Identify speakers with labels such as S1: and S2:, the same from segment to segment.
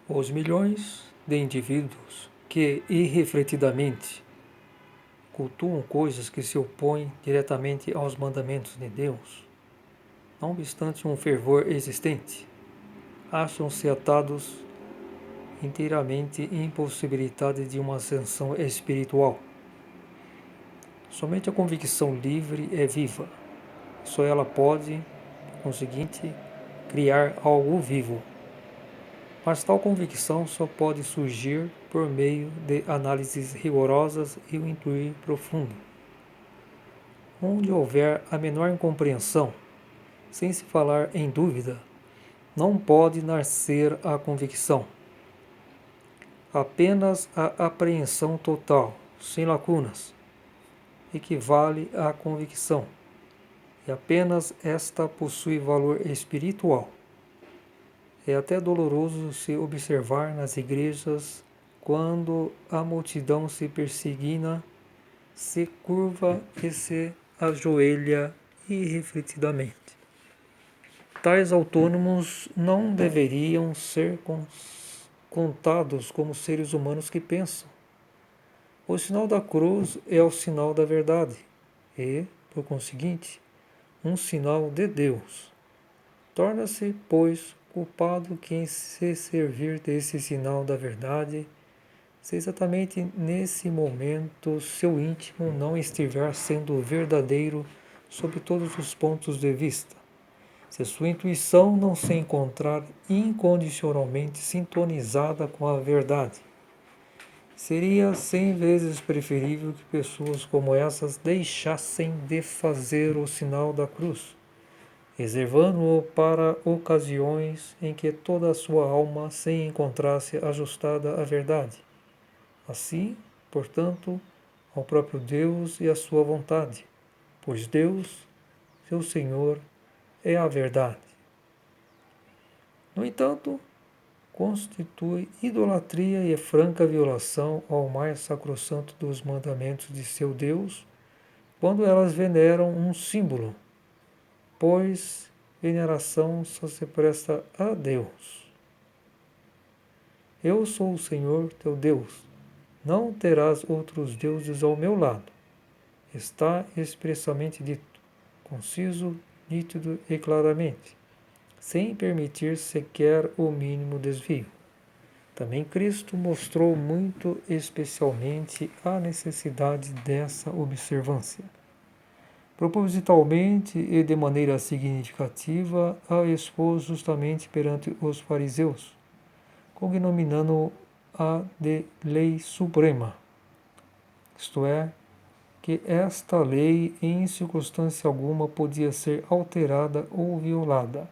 S1: Os milhões de indivíduos que irrefletidamente cultuam coisas que se opõem diretamente aos mandamentos de Deus, não obstante um fervor existente, acham-se atados inteiramente impossibilidade de uma ascensão espiritual. Somente a convicção livre é viva, só ela pode, por conseguinte, criar algo vivo. Mas tal convicção só pode surgir por meio de análises rigorosas e um intuir profundo. Onde houver a menor incompreensão, sem se falar em dúvida, não pode nascer a convicção. Apenas a apreensão total, sem lacunas, equivale à convicção, e apenas esta possui valor espiritual. É até doloroso se observar nas igrejas quando a multidão se persigna, se curva e se ajoelha irrefletidamente. Tais autônomos não deveriam ser contados como seres humanos que pensam. O sinal da cruz é o sinal da verdade e, por conseguinte, um sinal de Deus. Torna-se, pois, culpado quem se servir desse sinal da verdade, se exatamente nesse momento seu íntimo não estiver sendo verdadeiro sob todos os pontos de vista, se sua intuição não se encontrar incondicionalmente sintonizada com a verdade. Seria 100 vezes preferível que pessoas como essas deixassem de fazer o sinal da cruz, reservando-o para ocasiões em que toda a sua alma se encontrasse ajustada à verdade. Assim, portanto, ao próprio Deus e à sua vontade, pois Deus, seu Senhor, é a verdade. No entanto, constitui idolatria e franca violação ao mais sacrossanto dos mandamentos de seu Deus, quando elas veneram um símbolo, pois veneração só se presta a Deus. Eu sou o Senhor teu Deus, não terás outros deuses ao meu lado. Está expressamente dito, conciso, nítido e claramente, sem permitir sequer o mínimo desvio. Também Cristo mostrou muito especialmente a necessidade dessa observância. Propositalmente e de maneira significativa, a expôs justamente perante os fariseus, cognominando-a de lei suprema, isto é, que esta lei em circunstância alguma podia ser alterada ou violada.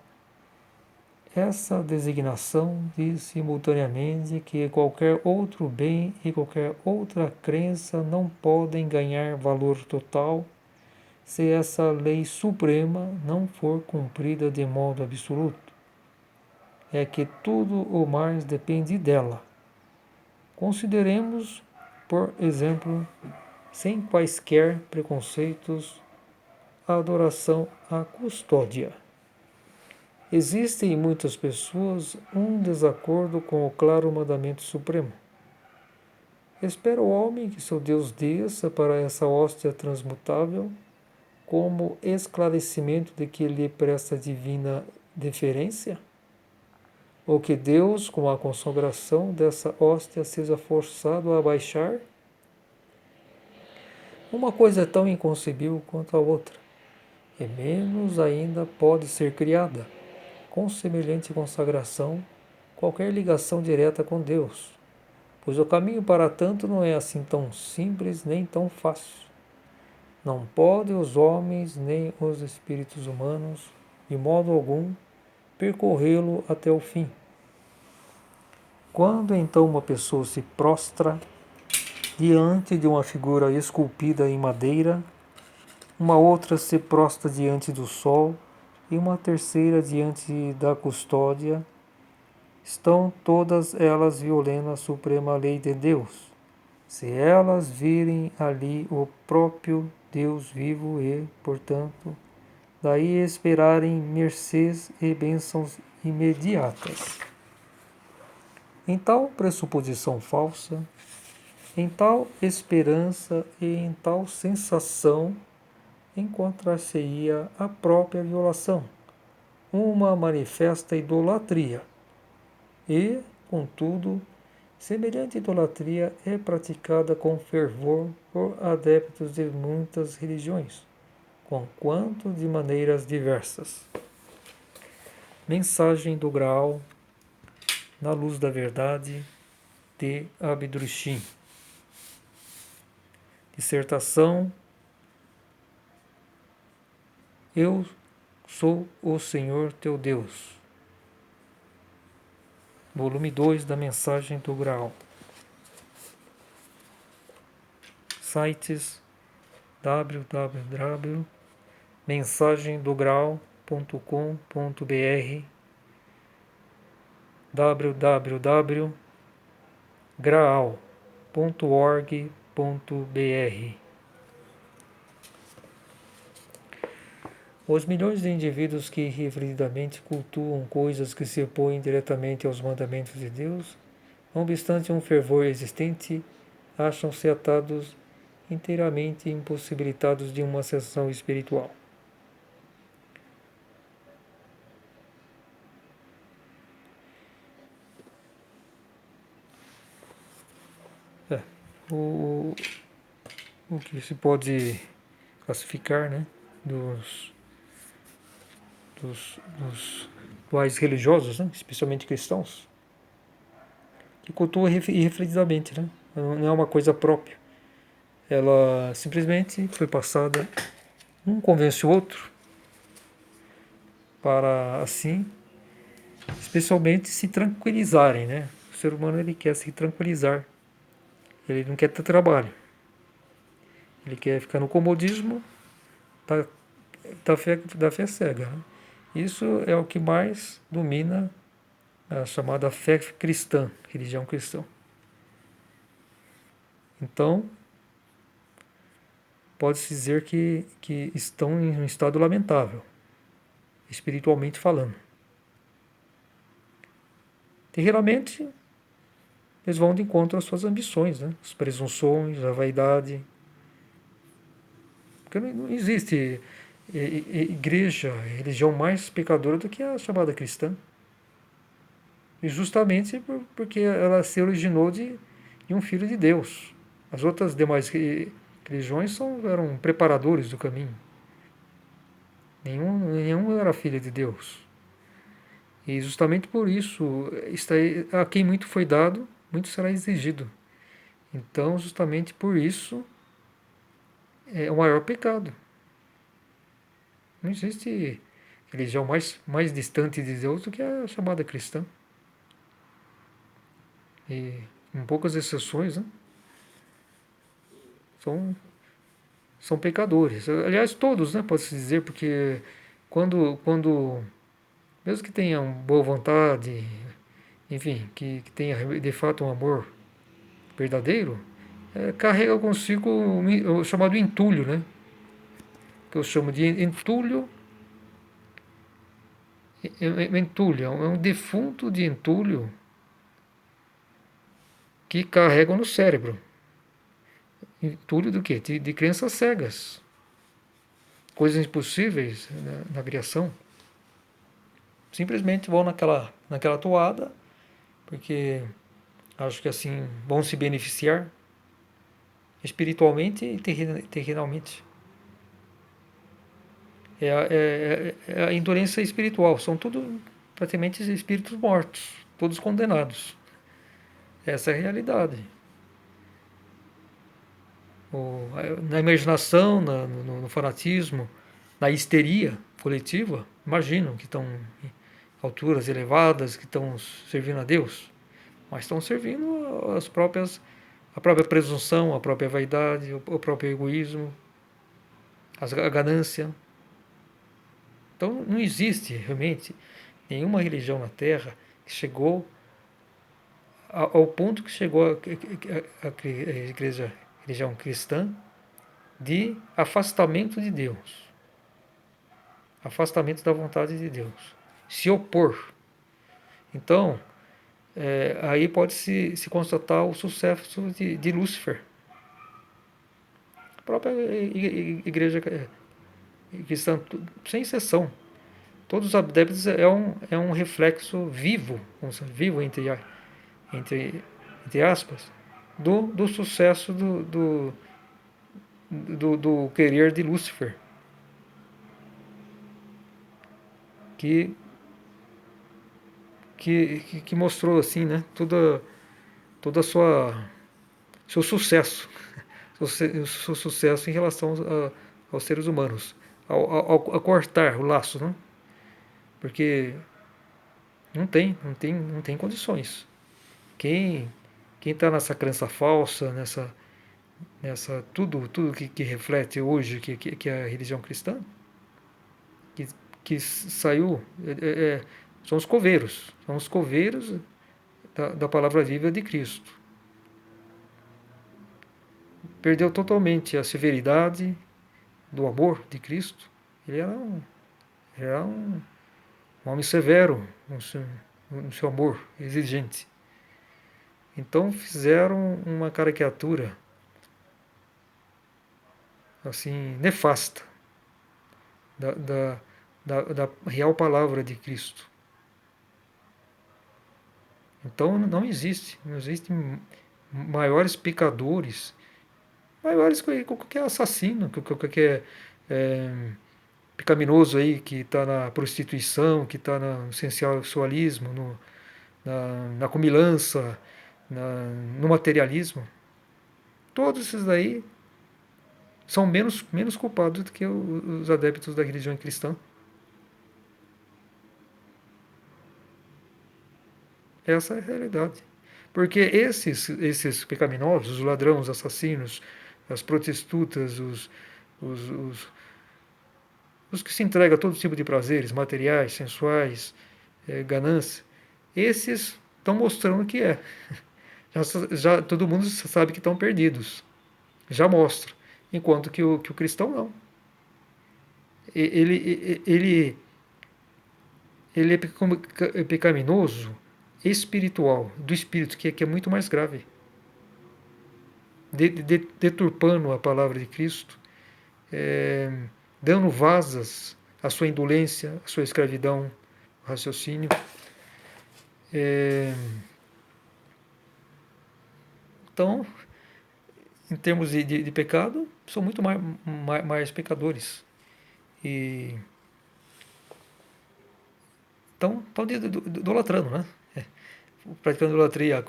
S1: Essa designação diz simultaneamente que qualquer outro bem e qualquer outra crença não podem ganhar valor total se essa lei suprema não for cumprida de modo absoluto. É que tudo o mais depende dela. Consideremos, por exemplo, sem quaisquer preconceitos, a adoração à custódia. Existe em muitas pessoas um desacordo com o claro mandamento supremo. Espera o homem que seu Deus desça para essa hóstia transmutável como esclarecimento de que lhe presta divina deferência? Ou que Deus, com a consagração dessa hóstia, seja forçado a abaixar? Uma coisa é tão inconcebível quanto a outra, e menos ainda pode ser criada, com semelhante consagração, qualquer ligação direta com Deus, pois o caminho para tanto não é assim tão simples nem tão fácil. Não podem os homens nem os espíritos humanos, de modo algum, percorrê-lo até o fim. Quando então uma pessoa se prostra diante de uma figura esculpida em madeira, uma outra se prostra diante do sol e uma terceira diante da custódia, estão todas elas violando a suprema lei de Deus, se elas virem ali o próprio Deus vivo e, portanto, daí esperarem mercês e bênçãos imediatas. Em tal pressuposição falsa, em tal esperança e em tal sensação, encontrar-se-ia a própria violação, uma manifesta idolatria. E, contudo, semelhante idolatria é praticada com fervor por adeptos de muitas religiões, conquanto de maneiras diversas. Mensagem do Graal, na luz da verdade, de Abdrushim. Dissertação: Eu sou o Senhor teu Deus. Volume 2 da Mensagem do Graal. Sites www.mensagemdograu.com.br, www.graal.org.br. Os milhões de indivíduos que irrefletidamente cultuam coisas que se opõem diretamente aos mandamentos de Deus, não obstante um fervor existente, acham-se atados, inteiramente impossibilitados de uma ascensão espiritual. O que se pode classificar, né, dos rituais religiosos, né, especialmente cristãos, que cultuam irrefletidamente, né, não é uma coisa própria. Ela simplesmente foi passada, um convence o outro, para assim, especialmente se tranquilizarem, né? O ser humano, ele quer se tranquilizar, ele não quer ter trabalho, ele quer ficar no comodismo da fé cega, né? Isso é o que mais domina a chamada fé cristã, religião cristã. Então, pode-se dizer que estão em um estado lamentável, espiritualmente falando. Terrenamente, eles vão de encontro às suas ambições, né? As presunções, a vaidade. Porque não existe igreja, religião mais pecadora do que a chamada cristã. E justamente porque ela se originou de um filho de Deus. As outras demais religiões eram preparadores do caminho. Nenhum era filho de Deus. E justamente por isso, a quem muito foi dado, muito será exigido. Então, justamente por isso, é o maior pecado. Não existe religião mais distante de Deus do que a chamada cristã. E, com poucas exceções, né, são pecadores. Aliás, todos, né, pode-se dizer, porque quando mesmo que tenham boa vontade, enfim, que tenha de fato um amor verdadeiro, carrega consigo o chamado entulho, né? Que eu chamo de entulho. Entulho é um defunto de entulho que carregam no cérebro. Entulho do quê? De crenças cegas. Coisas impossíveis na criação. Simplesmente vão naquela toada, porque acho que assim vão se beneficiar espiritualmente e terrenalmente. É a indolência espiritual. São tudo praticamente espíritos mortos, todos condenados. Essa é a realidade. Na imaginação, no fanatismo, na histeria coletiva, imaginam que estão em alturas elevadas, que estão servindo a Deus, mas estão servindo a própria presunção, a própria vaidade, o próprio egoísmo, a ganância. Então não existe realmente nenhuma religião na Terra que chegou ao ponto que chegou a religião cristã, de afastamento de Deus, afastamento da vontade de Deus, se opor. Então, aí pode se constatar o sucesso de Lúcifer. A própria igreja cristã, sem exceção, todos os adeptos é um reflexo vivo, vivo entre, entre aspas, do sucesso do querer de Lúcifer, que, que mostrou assim, né, toda a seu sucesso, seu sucesso em relação aos seres humanos, a cortar o laço, né? Porque não tem condições. Quem quem está nessa crença falsa, nessa tudo que reflete hoje que é a religião cristã, que, que saiu, são os coveiros da palavra viva de Cristo. Perdeu totalmente a severidade do amor de Cristo. Ele era um homem severo no seu amor, exigente. Então fizeram uma caricatura assim nefasta da, da, da real palavra de Cristo. Então não existem maiores pecadores, maiores que qualquer assassino, que qualquer pecaminoso aí que está na prostituição, que está no sensualismo, na comilança, no materialismo. Todos esses daí são menos culpados do que os adeptos da religião cristã. Essa é a realidade. Porque esses pecaminosos, os ladrões, os assassinos, as prostitutas, os, os, os que se entregam a todo tipo de prazeres materiais, sensuais, ganância, esses estão mostrando que é. Já todo mundo sabe que estão perdidos. Já mostra. Enquanto que o cristão não. Ele, ele é pecaminoso espiritual, do espírito, que é muito mais grave. Deturpando a palavra de Cristo, dando vazas à sua indolência, à sua escravidão, raciocínio. Então, em termos de pecado, são muito mais pecadores. E estão idolatrando, né? Praticando idolatria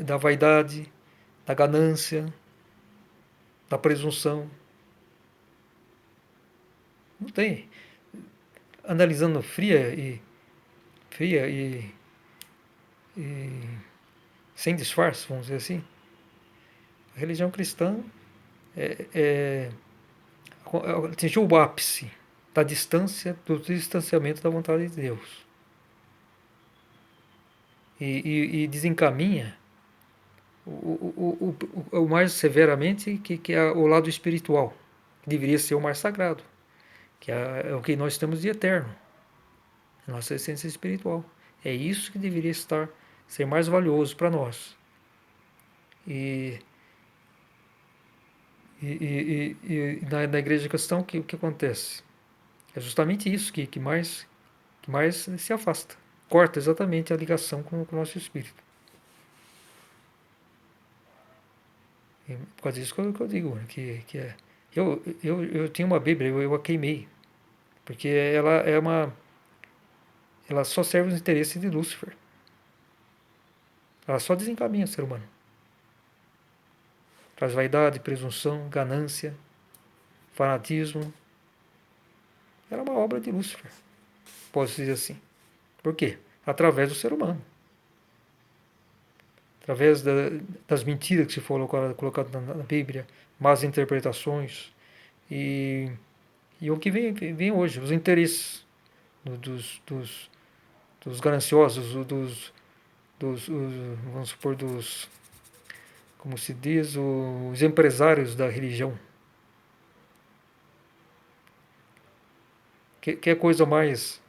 S1: da vaidade, da ganância, da presunção. Não tem. Analisando fria e sem disfarce, vamos dizer assim, a religião cristã atingiu o ápice da distância, do distanciamento da vontade de Deus. E desencaminha o mais severamente que é o lado espiritual, que deveria ser o mais sagrado, que é o que nós temos de eterno, a nossa essência espiritual. É isso que deveria ser mais valioso para nós. E na igreja cristã, o que acontece? É justamente isso que mais se afasta. Corta exatamente a ligação com o nosso espírito. E por causa disso que eu digo, né, que é. Eu tinha uma Bíblia, eu a queimei. Porque ela só serve os interesses de Lúcifer. Ela só desencaminha o ser humano. Traz vaidade, presunção, ganância, fanatismo. Era uma obra de Lúcifer, posso dizer assim. Por quê? Através do ser humano. Através das mentiras que se foram colocadas na Bíblia, más interpretações. E o que vem hoje, os interesses dos gananciosos, vamos supor, como se diz, os empresários da religião. Que é coisa mais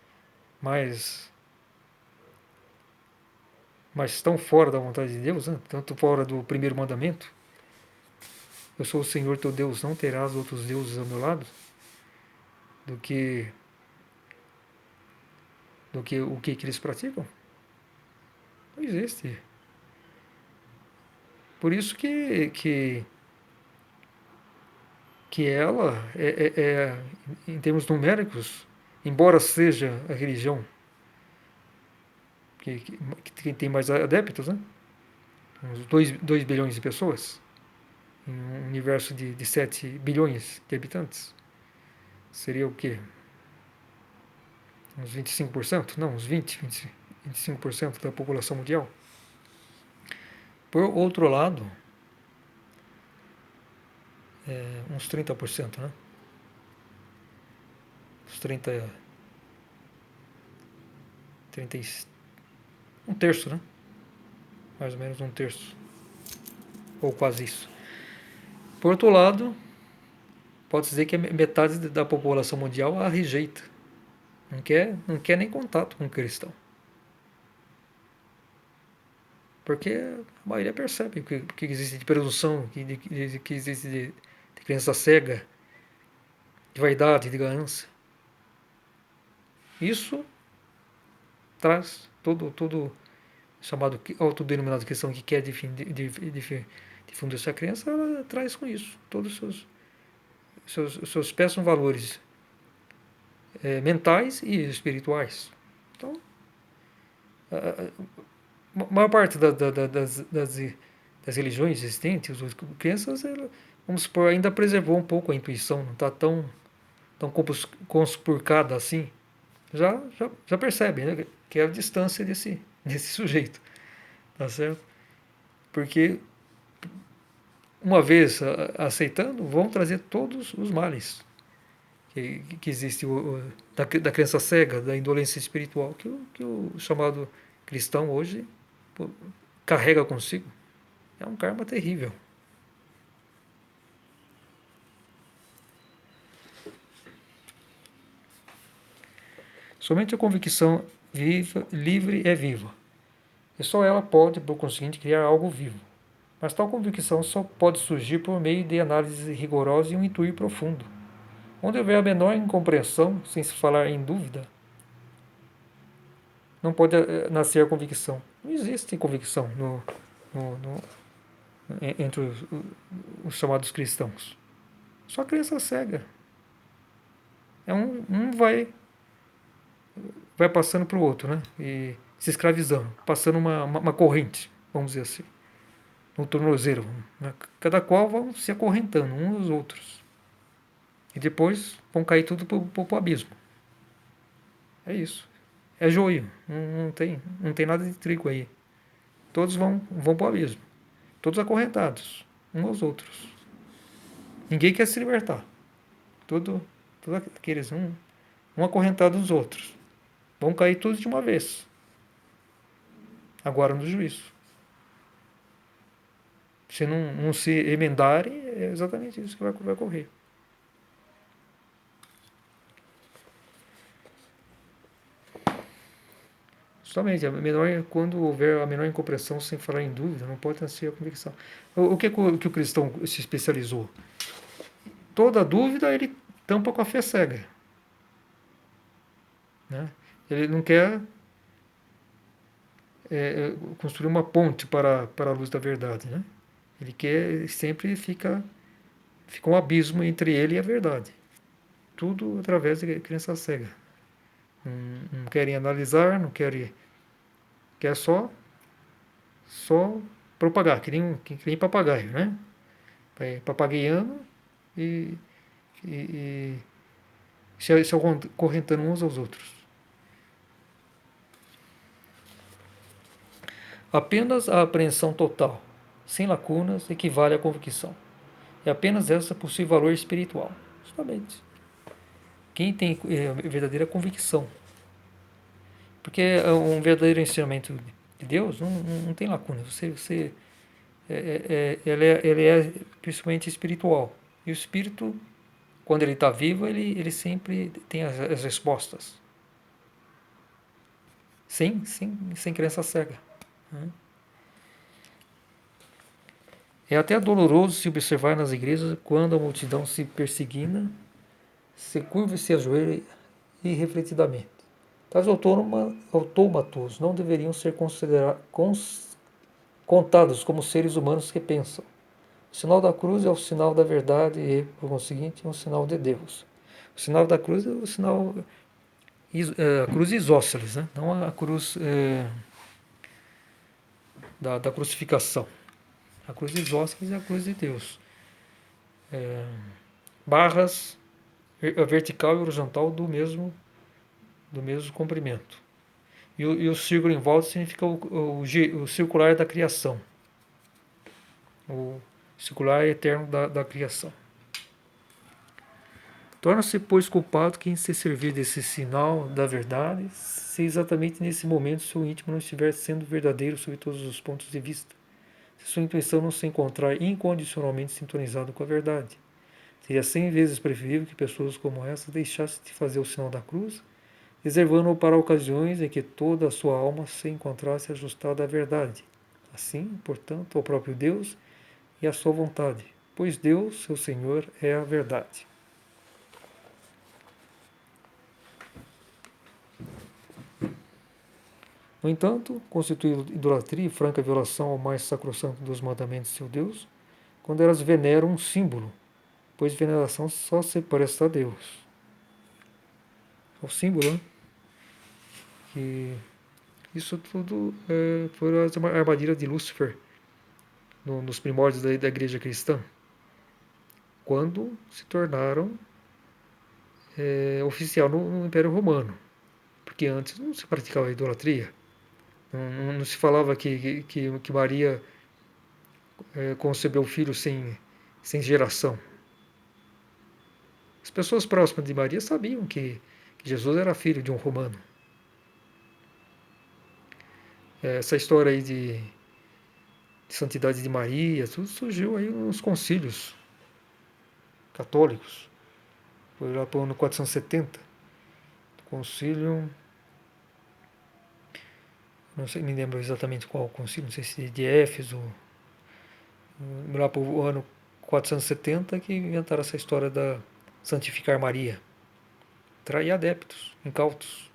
S1: mas estão fora da vontade de Deus, né? Tanto fora do primeiro mandamento, eu sou o Senhor teu Deus, não terás outros deuses ao meu lado, do que o que eles praticam. Não existe. Por isso que ela em termos numéricos, embora seja a religião que tem mais adeptos, né? Uns 2 bilhões de pessoas, em um universo de 7 bilhões de habitantes. Seria o quê? Uns 25%? Não, uns 25% da população mundial. Por outro lado, uns 30%, né? Uns 30, um terço, né? Mais ou menos um terço. Ou quase isso. Por outro lado, pode dizer que metade da população mundial a rejeita. Não quer nem contato com o cristão. Porque a maioria percebe que existe de presunção, que existe de crença cega, de vaidade, de ganância. Isso traz todo chamado autodenominado cristão que quer difundir essa crença, ela traz com isso todos os seus péssimos valores mentais e espirituais. Então, a maior parte das religiões existentes, as crenças, vamos supor, ainda preservou um pouco a intuição, não está tão conspurcada assim. Já percebe, né, que é a distância desse sujeito, tá certo? Porque uma vez aceitando, vão trazer todos os males que existe da crença cega, da indolência espiritual, que o chamado cristão hoje carrega consigo. É um karma terrível. Somente a convicção livre é viva, e só ela pode, por conseguinte, criar algo vivo. Mas tal convicção só pode surgir por meio de análise rigorosa e um intuir profundo. Onde houver a menor incompreensão, sem se falar em dúvida, não pode nascer a convicção. Não existe convicção entre os chamados cristãos. Só crença cega. Um vai passando para o outro, né? E se escravizando, passando uma corrente, vamos dizer assim, no tornozelo. Né? Cada qual vão se acorrentando uns aos outros. E depois vão cair tudo para o abismo. É isso. É joio. Não tem nada de trigo aí. Todos vão para o abismo. Todos acorrentados, uns aos outros. Ninguém quer se libertar. Todos aqueles, um acorrentado dos outros. Vão cair todos de uma vez. Agora no juízo. Se não se emendarem, é exatamente isso que vai ocorrer. Justamente, quando houver a menor incompreensão, sem falar em dúvida, não pode nascer a convicção. O que o cristão se especializou? Toda dúvida ele tampa com a fé cega. Né? Ele não quer construir uma ponte para a luz da verdade. Né? Ele quer, sempre fica um abismo entre ele e a verdade. Tudo através de crença cega. Não querem analisar, não querem. Quer só propagar, que nem papagaio, né? Vai papagaiando e se acorrentando uns aos outros. Apenas a apreensão total, sem lacunas, equivale à convicção. E apenas essa possui valor espiritual. Justamente. Quem tem verdadeira convicção. Porque um verdadeiro ensinamento de Deus não tem lacuna. Ele é principalmente espiritual. E o espírito, quando ele está vivo, ele sempre tem as respostas. Sem crença cega. É até doloroso se observar nas igrejas quando a multidão se persigna, se curva e se ajoelha irrefletidamente. Tais autômatos não deveriam ser contados como seres humanos que pensam. O sinal da cruz é o sinal da verdade e, por conseguinte, é um sinal de Deus. O sinal da cruz é o sinal, a cruz isósceles, né? Não a cruz da crucificação. A cruz isósceles é a cruz de Deus. Barras, a vertical e horizontal do mesmo comprimento. E o círculo em volta significa o circular da criação. O circular eterno da criação. Torna-se, pois, culpado quem se servir desse sinal da verdade, se exatamente nesse momento seu íntimo não estiver sendo verdadeiro sob todos os pontos de vista, se sua intuição não se encontrar incondicionalmente sintonizada com a verdade. Seria 100 vezes preferível que pessoas como essa deixassem de fazer o sinal da cruz, reservando-o para ocasiões em que toda a sua alma se encontrasse ajustada à verdade. Assim, portanto, ao próprio Deus e à sua vontade, pois Deus, seu Senhor, é a verdade. No entanto, constitui idolatria e franca violação ao mais sacrossanto dos mandamentos de seu Deus, quando elas veneram um símbolo, pois veneração só se presta a Deus. O símbolo, né? Que isso tudo foi a armadilha de Lúcifer nos primórdios da igreja cristã, quando se tornaram oficial no Império Romano, porque antes não se praticava a idolatria, não se falava que Maria concebeu o filho sem geração. As pessoas próximas de Maria sabiam que Jesus era filho de um romano. Essa história aí de santidade de Maria, tudo surgiu aí nos concílios católicos. Foi lá para o ano 470. Concílio, não sei, me lembro exatamente qual concílio, não sei se de Éfeso, lá para o ano 470 que inventaram essa história da santificar Maria. Trair adeptos, incautos.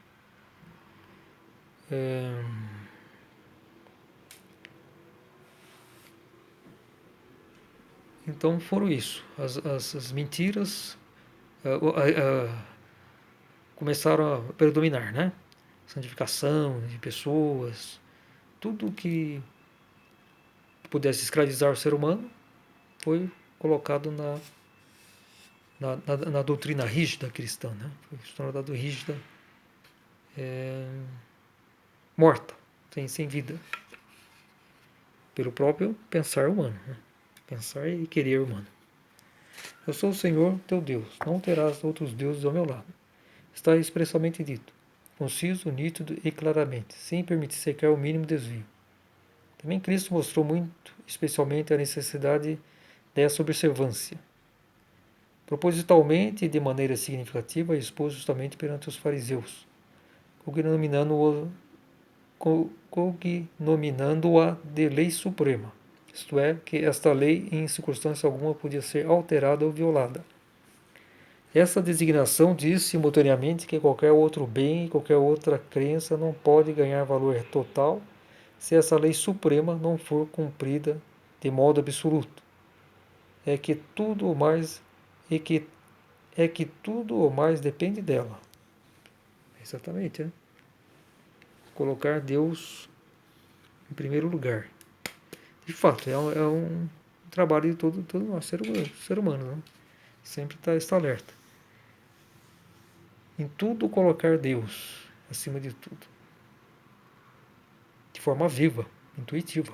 S1: Então foram isso. As mentiras começaram a predominar, né? Santificação de pessoas, tudo que pudesse escravizar o ser humano foi colocado na doutrina rígida cristã, né? Foi tornado rígida, morta, sem vida, pelo próprio pensar humano, né? Pensar e querer humano. Eu sou o Senhor teu Deus, não terás outros deuses ao meu lado. Está expressamente dito, conciso, nítido e claramente, sem permitir sequer o mínimo desvio. Também Cristo mostrou muito, especialmente, a necessidade dessa observância. Propositalmente e de maneira significativa, expôs justamente perante os fariseus, cognominando-a de lei suprema, isto é, que esta lei em circunstância alguma podia ser alterada ou violada. Essa designação diz simultaneamente que qualquer outro bem e qualquer outra crença não pode ganhar valor total se essa lei suprema não for cumprida de modo absoluto. É que tudo o mais depende dela. Exatamente, né? Colocar Deus em primeiro lugar. De fato, é um trabalho de todo nosso ser humano, né? Sempre está alerta. Em tudo colocar Deus acima de tudo. De forma viva, intuitiva.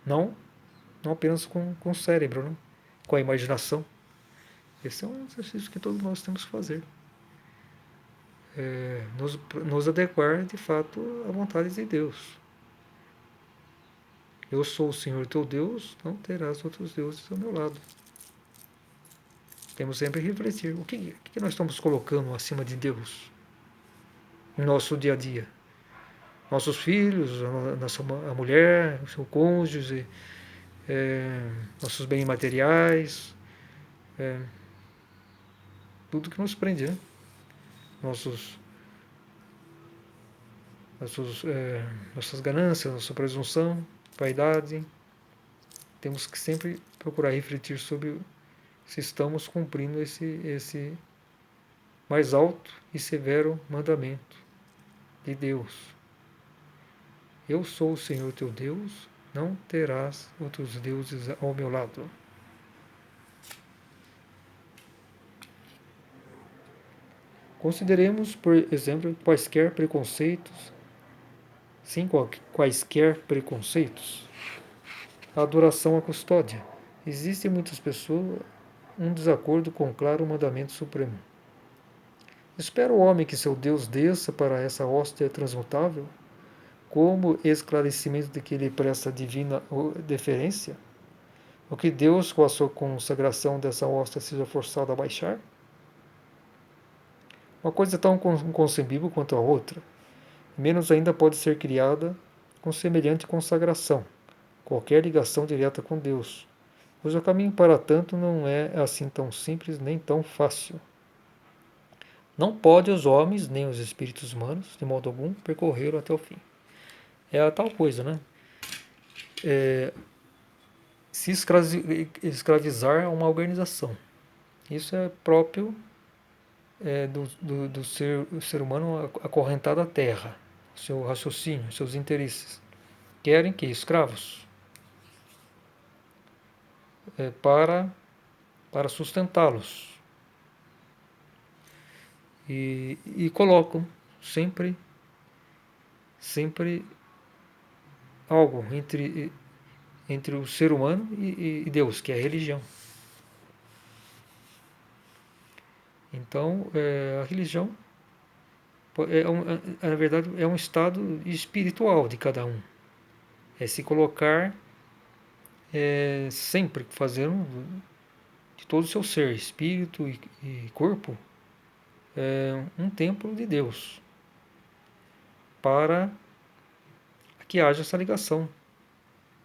S1: Não apenas com o cérebro, né? Com a imaginação. Esse é um exercício que todos nós temos que fazer. Nos adequar, de fato, à vontade de Deus. Eu sou o Senhor teu Deus, não terás outros deuses ao meu lado. Temos sempre que refletir. O que nós estamos colocando acima de Deus no nosso dia a dia? nossos filhos, a mulher, o seu cônjuge, nossos bens materiais, tudo que nos prende, né? Nossos, nossas ganâncias, nossa presunção, vaidade. Temos que sempre procurar refletir sobre se estamos cumprindo esse mais alto e severo mandamento de Deus. Eu sou o Senhor teu Deus, não terás outros deuses ao meu lado. Consideremos, por exemplo, quaisquer preconceitos, sim, quaisquer preconceitos. A adoração à custódia. Existem muitas pessoas um desacordo com o claro mandamento supremo. Espera o homem que seu Deus desça para essa hóstia transmutável, como esclarecimento de que lhe presta divina deferência? O que Deus, com a sua consagração dessa hóstia, seja forçado a baixar? Uma coisa tão inconcebível quanto a outra, menos ainda pode ser criada com semelhante consagração, qualquer ligação direta com Deus, pois o caminho para tanto não é assim tão simples nem tão fácil. Não pode os homens, nem os espíritos humanos, de modo algum, percorrê-lo até o fim. É a tal coisa, né? Se escravizar a uma organização. Isso é próprio do ser humano acorrentado à terra, seu raciocínio, seus interesses. Querem que escravos para sustentá-los. E colocam sempre algo entre o ser humano e Deus, que é a religião. Então, a religião, na verdade, é um estado espiritual de cada um. É se colocar sempre fazendo de todo o seu ser, espírito e corpo, um templo de Deus, para que haja essa ligação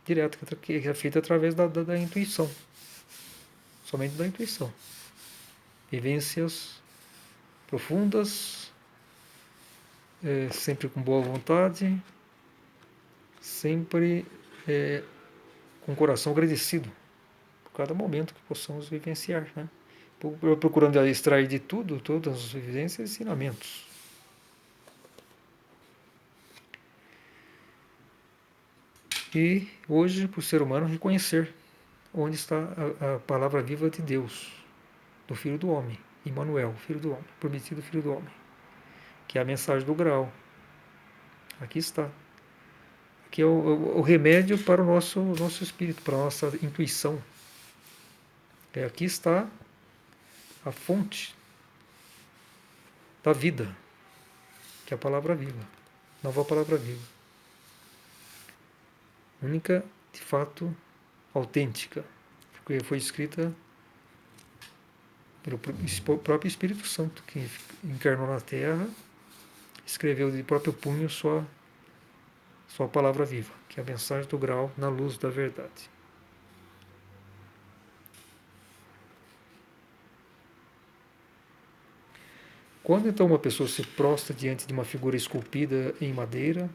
S1: direta, que é feita através da intuição, somente da intuição. Vivências profundas, sempre com boa vontade, sempre com o coração agradecido por cada momento que possamos vivenciar, né? Procurando extrair de tudo, todas as vivências e ensinamentos. E hoje, para o ser humano reconhecer onde está a palavra viva de Deus, do Filho do Homem, Emmanuel, Filho do Homem, prometido Filho do Homem, que é a mensagem do grau. Aqui está. Aqui é o remédio para o nosso espírito, para a nossa intuição. Aqui está a fonte da vida, que é a palavra viva, nova palavra viva. Única, de fato, autêntica, porque foi escrita pelo próprio Espírito Santo, que encarnou na Terra, escreveu de próprio punho sua palavra viva, que é a mensagem do grau na luz da verdade. Quando então uma pessoa se prostra diante de uma figura esculpida em madeira,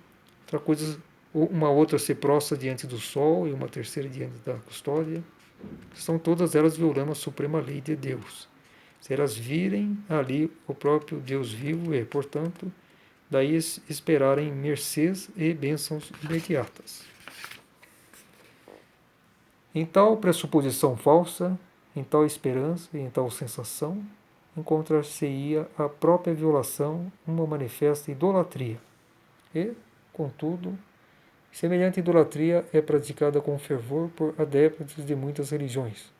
S1: uma outra se prostra diante do sol e uma terceira diante da custódia, estão todas elas violando a suprema lei de Deus. Se elas virem ali o próprio Deus vivo e, portanto, daí esperarem mercês e bênçãos imediatas. Em tal pressuposição falsa, em tal esperança e em tal sensação, encontrar-se-ia a própria violação, uma manifesta idolatria. E, contudo, semelhante idolatria é praticada com fervor por adeptos de muitas religiões,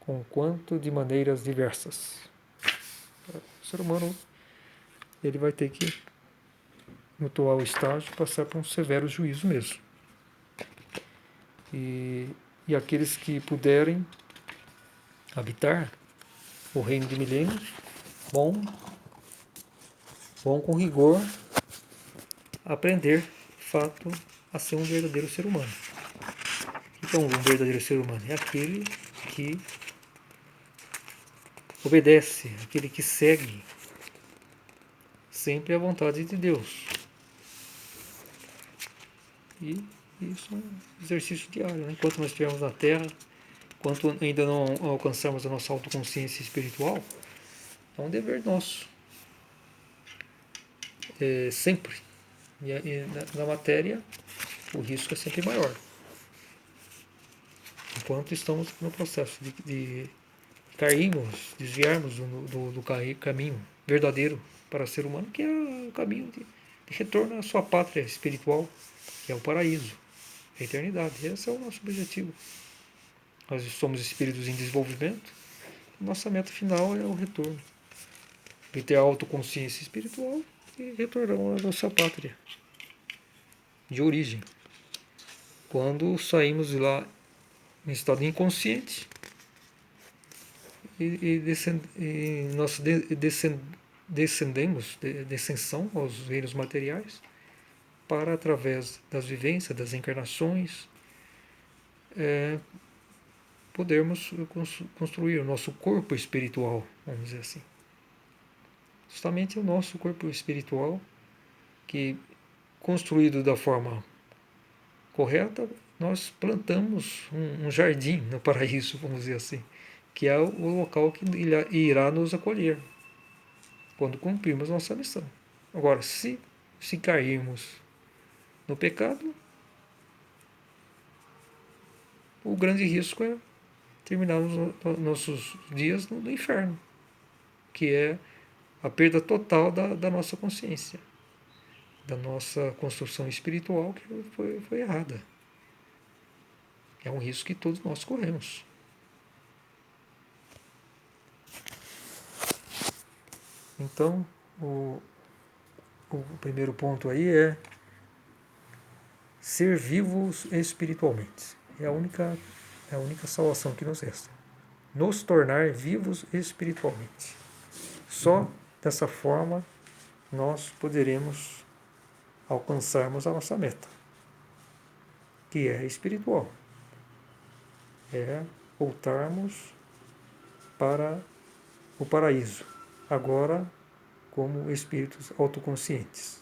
S1: conquanto de maneiras diversas. O ser humano ele vai ter que, no atual estágio, passar por um severo juízo mesmo. E aqueles que puderem habitar o reino de milênios vão com rigor aprender, de fato, a ser um verdadeiro ser humano. Então, um verdadeiro ser humano é aquele que obedece, aquele que segue sempre a vontade de Deus. E isso é um exercício diário, né? Enquanto nós estivermos na Terra, enquanto ainda não alcançarmos a nossa autoconsciência espiritual, é um dever nosso. Sempre. E na matéria, o risco é sempre maior. Enquanto estamos no processo de cairmos, desviarmos do caminho verdadeiro para o ser humano, que é o caminho de retorno à sua pátria espiritual, que é o paraíso, a eternidade. Esse é o nosso objetivo. Nós somos espíritos em desenvolvimento, nossa meta final é o retorno. De ter a autoconsciência espiritual e retornar à nossa pátria de origem. Quando saímos de lá em estado inconsciente e nós descendemos, descensão aos reinos materiais, para, através das vivências, das encarnações, podermos construir o nosso corpo espiritual, vamos dizer assim. Justamente o nosso corpo espiritual, que, construído da forma correta, nós plantamos um jardim no paraíso, vamos dizer assim, que é o local que irá nos acolher quando cumprirmos nossa missão. Agora, se cairmos no pecado, o grande risco é terminarmos nossos dias no inferno, que é a perda total da nossa consciência, da nossa construção espiritual que foi errada. É um risco que todos nós corremos. Então, o primeiro ponto aí é ser vivos espiritualmente. É a única salvação que nos resta. Nos tornar vivos espiritualmente. Só dessa forma nós poderemos alcançarmos a nossa meta, que é espiritual. É voltarmos para o paraíso, agora como espíritos autoconscientes.